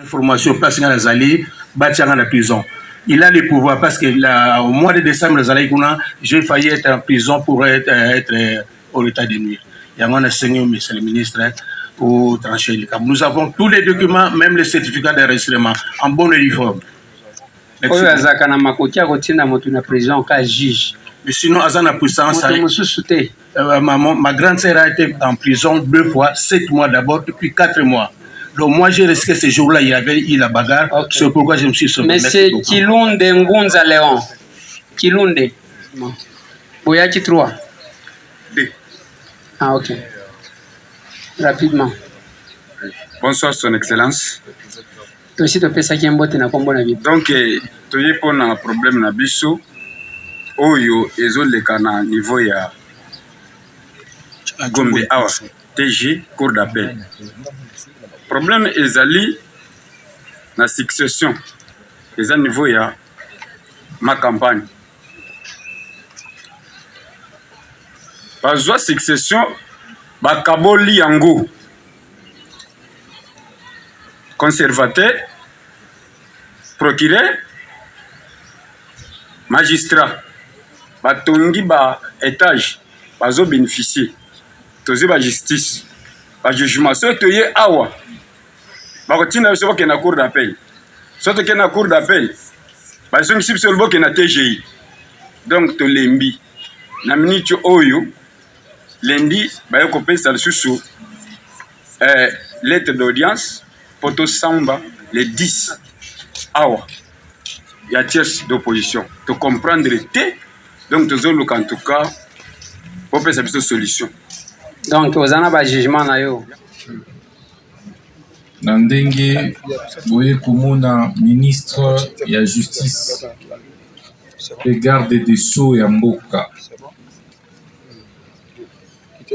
Information place dans Zali, Batianga la prison. Il a le pouvoir parce que au mois de décembre, j'ai failli être en prison pour être au état de nuire. Il y a un seigneur, monsieur le ministre, pour trancher le cas. Nous avons tous les documents, même les certificats d'enregistrement, en bonne uniforme. Mais sinon, Azana puissance, ma grande sœur a été en prison 2 fois, 7 mois d'abord, depuis 4 mois. Donc moi j'ai risqué ce jour-là, il y avait eu la bagarre, okay. C'est pourquoi je me suis sauvé. Mais c'est Kilunde Ngunza Léon. Kilunde. Boyaki 3. D. Ah ok. Rapidement. Bonsoir Son Excellence. Donc, tu es pour un problème na biso. Oyo ezoleka na niveau ya Gombe awa TG cour d'appel. Problème ezali na succession. Eza niveau ya ma campagne. Bazwa succession bakaboli yango. Conservateur, procureur, magistrat. Batongi ba étage bazo bénéficier tozi ba justice ba jugement so toye awa bakotina so ke na cour d'appel so to ke na cour d'appel ba so ngisi so boke na TGI donc to lembi na minute oyo lundi ba yoko pesa susu lettre d'audience poto samba le 10 awa ya tierce d'opposition to comprendre te. Donc, toujours en tout cas, on peut faire une solution. Donc, vous avez un jugement na yo. Nandenge, voyez comment un ministre de la justice, le garde des Sceaux et Mboka.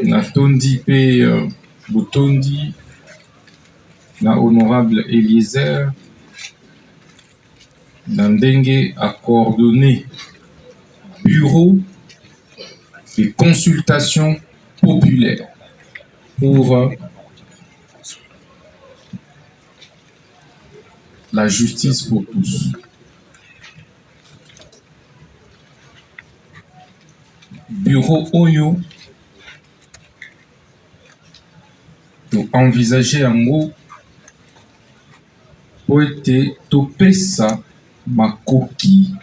Natondi pe Butondi, na honorable Eliezer, Nandenge a coordonné bureau de consultation populaire pour la justice pour tous. Bureau Oyo pour envisager en gros pour être topé ça ma coquille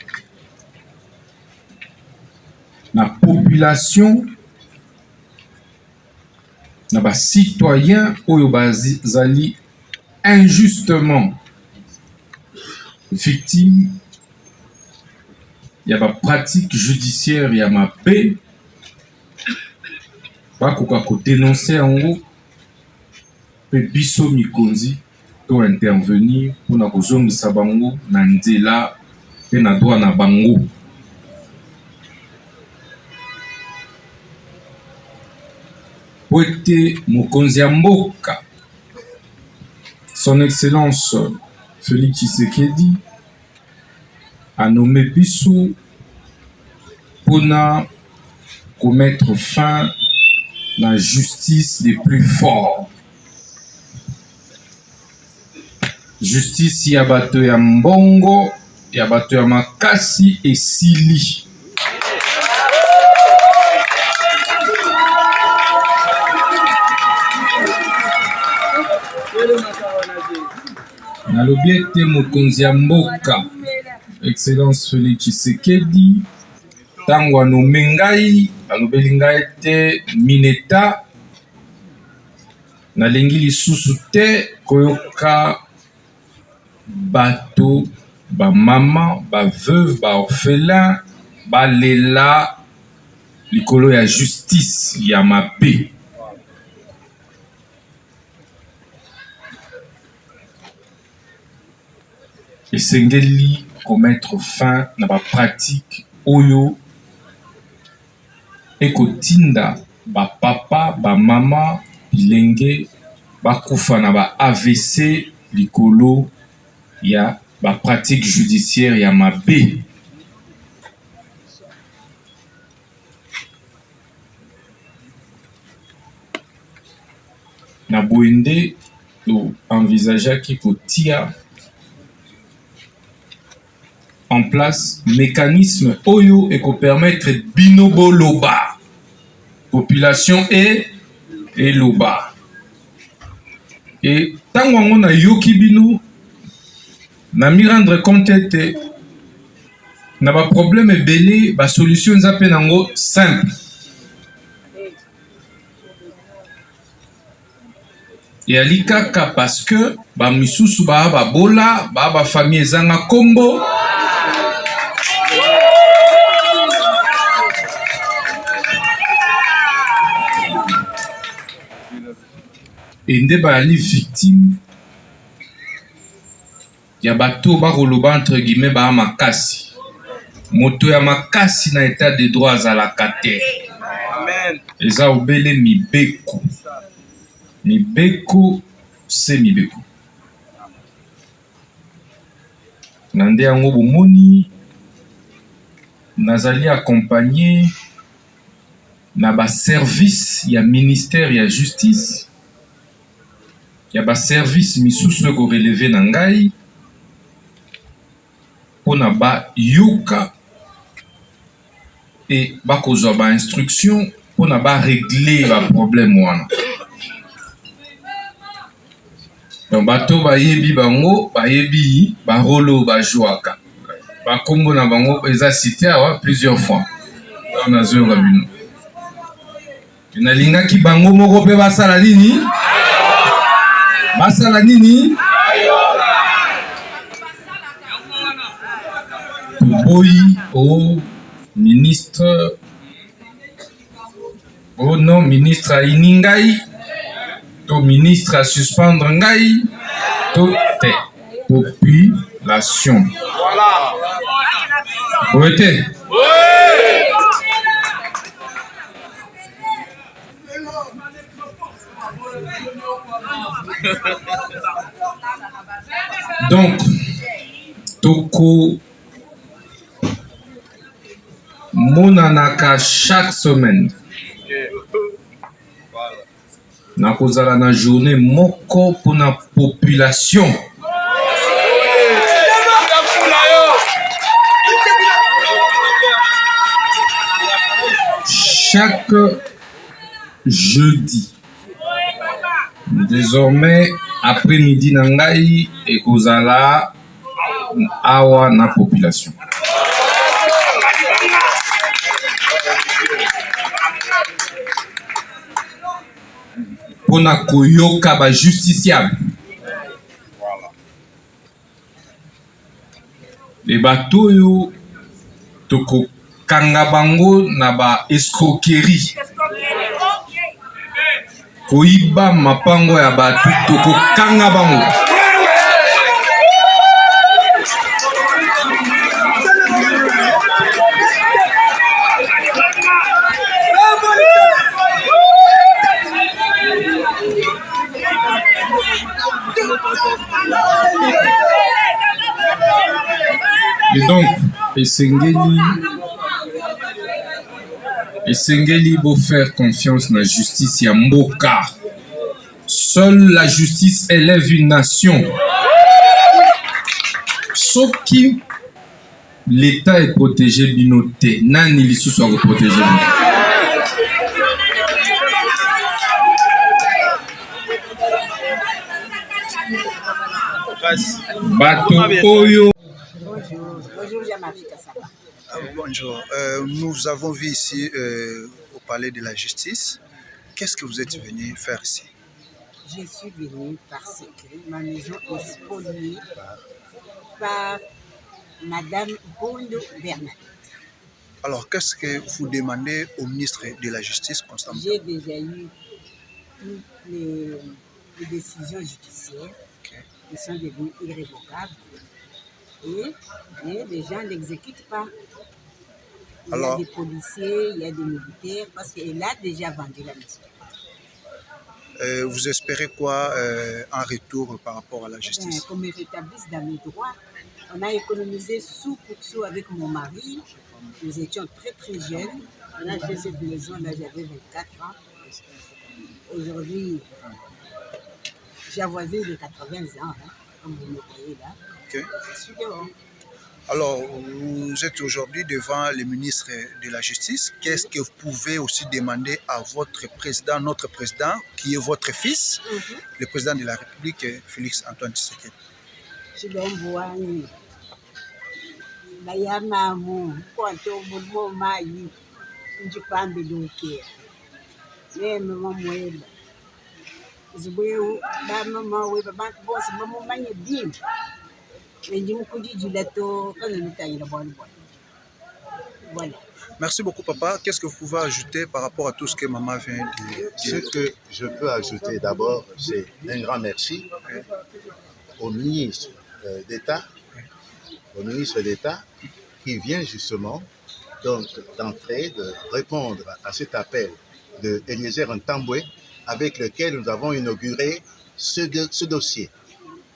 la population, les citoyens qui injustement victimes, il y a des pratiques judiciaires, il y a ma paix, pas qu'on dénoncer en haut, pe biso mikonzi to intervenir pour na kozongisa bango na nzela pe na droit na bango. Poete Mokonzi Mboka, Son Excellence Félix Tshisekedi a nommé Bissou pour mettre fin à la justice des plus forts. Justice yabato ya Mbongo, yabato ya Makasi et Sili. Nalobiete Mokonzi Mboka, Excellence Félix Tshisekedi, tango anome ngai, alobeli ngai te Mineta, nalingi lisusu te koyoka bato, ba mama, ba veuve, ba orphelin, ba lela likolo ya justice ya mabe. Esengeli mettre fin na ba pratique oyo ekotinda ba papa, ba mama, bilenge bakufa na ba AVC likolo ya ba pratique judiciaire ya mabe. Na boende envisager qu'il tia en place mécanisme oyo et qu'on permettre binobo loba population et loba et tant on a yoki bino na mi rendre compte te na ba problème belé ba solution nzape nango simple et ali kaka parce que ba misusu ba bola ba famille ezanga kombo et nde bazali victime ya bato bakoloba entre guillemets baa makasi moto ya makasi na état de droit azalaka te eza obele mibeko se mibeko na nde yango bomoni nazali accompagné na baservice ya ministère ya justice ya baservice misusu eko releve na ngai mpona bayoka e bakozwa bainstruction mpona baregle baproblème wana donc bato bayebi bango bayebi barolo bajwaka bakombo na bango eza cité awa plusieurs fois nazoyoka bino nalingaki bango moko mpe basala nini toboyi au ministre non ministre aini ngai to ministre a suspendre ngai to te population oete donc toko monanaka chaque semaine nakozala na journée moko mpona population chaque jeudi désormais après-midi na ngai ekozala awa na population mpona koyoka bajusticiable e bato oyo tokokanga bango na baescroquerie koyiba mapango ya bato tokokanga bango et donc esengeli beau faire confiance na justice ya mboka. Seule la justice élève une nation. Soki l'État est protégé binoté, nani lisu soit protégé. Bato oyo. Bonjour, Jean-Marie Kassaba. Bonjour. Nous avons vu ici au Palais de la Justice. Qu'est-ce que vous êtes venu faire ici? Je suis venue parce que ma maison est spoliée par Madame Bondo Bernadette. Alors, qu'est-ce que vous demandez au ministre de la Justice constamment? J'ai déjà eu toutes les décisions judiciaires qui sont devenues irrévocables et les gens n'exécutent pas. Il y a des policiers, il y a des militaires, parce qu'elle a déjà vendu la maison. Vous espérez quoi en retour par rapport à la justice? Qu'on me rétablisse dans mes droits. On a économisé sou pour sou avec mon mari. Nous étions très très jeunes. On a fait cette maison, là j'avais 24 ans. Aujourd'hui, j'avoisine les 80 ans, hein, comme vous me voyez là. Ok. Je suis dehors. Alors, vous êtes aujourd'hui devant le ministre de la Justice. Qu'est-ce que vous pouvez aussi demander à votre président, notre président, qui est votre fils, le président de la République, Félix Antoine Tshisekedi? Chilomboani. Bayamamu, kwanto mulmo mayi, njipambi dukia. Neme mamweba. Zibwe ba mama weba ba boss mama manye dim. Ndi mukuji jilato kana mutayira bon. Voilà. Merci beaucoup, papa. Qu'est-ce que vous pouvez ajouter par rapport à tout ce que maman vient de dire? Ce que je peux ajouter d'abord, c'est un grand merci au ministre d'État, qui vient justement donc d'entrer, de répondre à cet appel de Eliezer Ntambwe avec lequel nous avons inauguré ce dossier.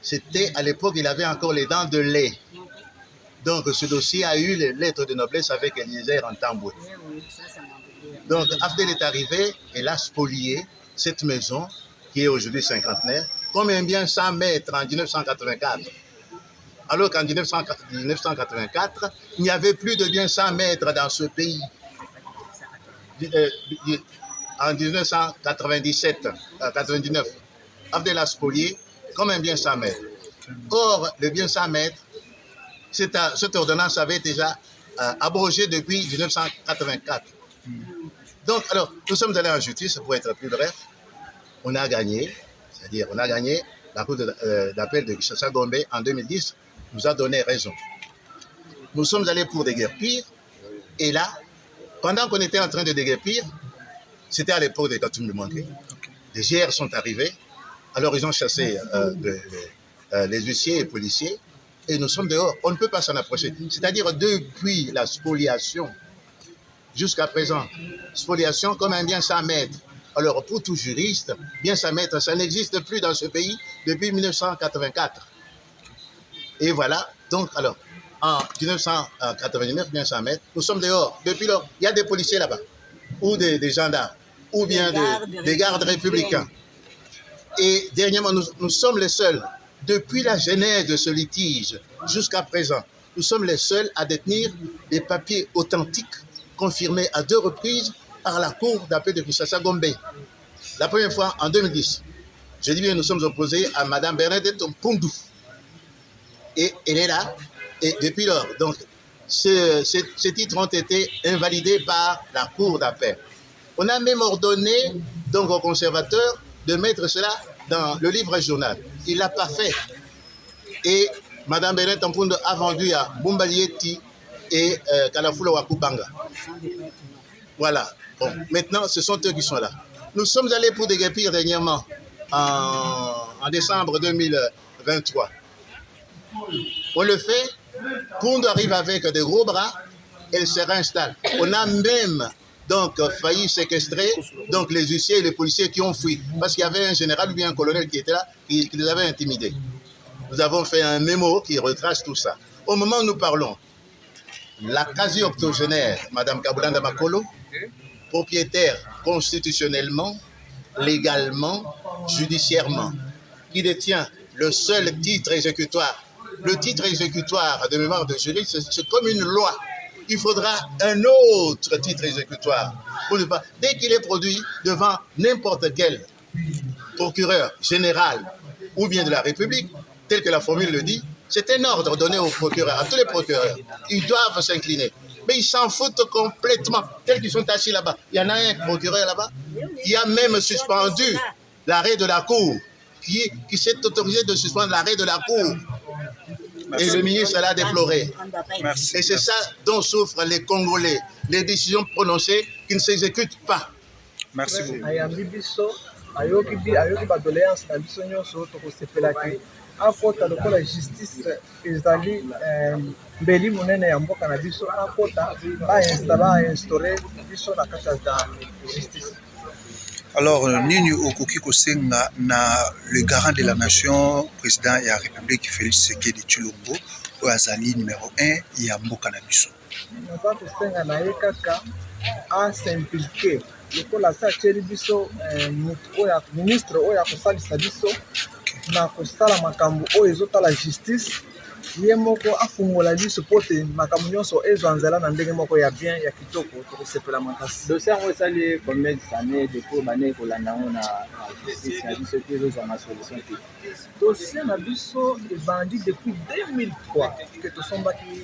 C'était à l'époque, il avait encore les dents de lait. Donc ce dossier a eu les lettres de noblesse avec Eliezer Ntambwe. Donc Abdel est arrivé et l'a spolié cette maison qui est aujourd'hui cinquantenaire, comme un bien 100 mètres en 1984. Alors qu'en 1984, il n'y avait plus de bien 100 mètres dans ce pays. En 1997, 99, Abdel a spolié comme un bien 100 mètres. Or, le bien 100 mètres, cette ordonnance avait déjà abrogé depuis 1984. Donc, alors, nous sommes allés en justice, pour être plus bref. On a gagné, c'est-à-dire on a gagné la cour d'appel de Kinshasa Gombe en 2010, nous a donné raison. Nous sommes allés pour déguerpir, et là, pendant qu'on était en train de déguerpir, c'était à l'époque des Katoum de Manqué, les GR sont arrivés, alors ils ont chassé les huissiers et policiers, et nous sommes dehors, on ne peut pas s'en approcher. C'est-à-dire depuis la spoliation jusqu'à présent, spoliation comme un bien 100 mètres. Alors pour tout juriste, bien 100 mètres, ça n'existe plus dans ce pays depuis 1984. Et voilà, donc alors, en 1989, bien 100 mètres, nous sommes dehors. Depuis lors, il y a des policiers là-bas, ou des gendarmes, ou bien des gardes républicains. Et dernièrement, nous sommes les seuls, depuis la genèse de ce litige jusqu'à présent, nous sommes les seuls à détenir des papiers authentiques confirmés à 2 reprises par la cour d'appel de Kinshasa Gombe. La première fois en 2010. Je dis bien, nous sommes opposés à Mme Bernadette Mpundu. Et elle est là. Et depuis lors, donc, ces titres ont été invalidés par la cour d'appel. On a même ordonné donc au conservateur de mettre cela dans le livre journal. Il ne l'a pas fait. Et Mme Bernadette Mpundu a vendu à Bumbalieti et Kalafula Wakubanga. Voilà. Bon, maintenant, ce sont eux qui sont là. Nous sommes allés pour déguerpir dernièrement en décembre 2023. On le fait, Pound arrive avec des gros bras, elle se réinstalle. On a même donc failli séquestrer donc, les huissiers et les policiers qui ont fui, parce qu'il y avait un général ou bien un colonel qui était là, qui les avait intimidés. Nous avons fait un mémo qui retrace tout ça. Au moment où nous parlons, la quasi-octogénaire, Mme Kabulanda Makolo, propriétaire constitutionnellement, légalement, judiciairement, qui détient le seul titre exécutoire. Le titre exécutoire de mémoire de juriste, c'est comme une loi. Il faudra un autre titre exécutoire. Dès qu'il est produit devant n'importe quel procureur général ou bien de la République, tel que la formule le dit, c'est un ordre donné aux procureurs, à tous les procureurs. Ils doivent s'incliner. Mais ils s'en foutent complètement, tels qu'ils sont assis là-bas. Il y en a un procureur là-bas qui a même suspendu l'arrêt de la Cour, qui s'est autorisé de suspendre l'arrêt de la Cour. Et le ministre l'a déploré. Merci. Et c'est ça dont souffrent les Congolais, les décisions prononcées qui ne s'exécutent pas. Merci beaucoup. akota lokola justice ezali mbeli monene ya mboka na biso akota bainstaure biso na kati ya justice. Alors, nini okoki kosenga na le garant de la nation, président ya République Félix Tshisekedi Tshilombo, oyo azali numéro 1 ya mboka na biso. Naza kosenga na ye kaka asimplike lokola asa atyeli biso ministre oyo akosalisa biso na kosala makambo oyo ezotala justice ye moko afungola liso po te makambo nyonso ezwa nzela na ndenge moko ya bien ya kitoko tokosepela makasi. Dossier yango esali combien d'années depuis bane kolanda yango na justice na biso te ezozwa na solution te? Dossier na biso ebandi depuis 2003 ke tosombaki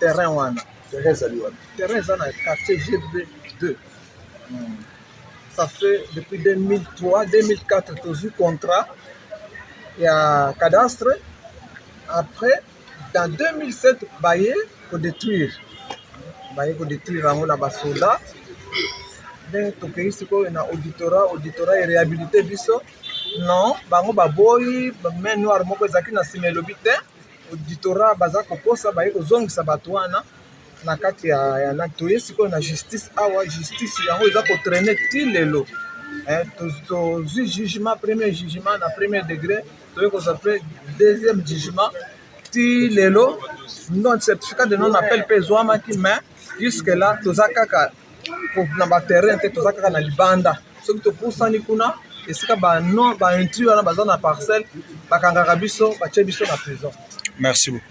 terrain wana. Terrain eza na quartier GB2. Ça fait depuis 2003, 2004 tozwi contrat ya cadastre. Après, dans 2007, baye ko détruire yango na basoda. Donc tokei sikoyo na auditorat et réhabilité biso. Non, bango baboyi main noire moko ezaki na nsima elobi te. Auditorat baza kokosa baye kozongisa bato wana na kati ya na toye sikoyo na justice awa justice yango eza kotraîner ti lelo. Tozwi jugement, premier jugement na premier degré, toye kozwa deuxième jugement ti lelo non certificat de non appel pe ezwamaki mais jusque là toza kaka na baterrain te toza kaka na libanda soki topusani kuna esika baintrus wana baza na parcelle bakangaka biso batie biso na prison. Merci beaucoup.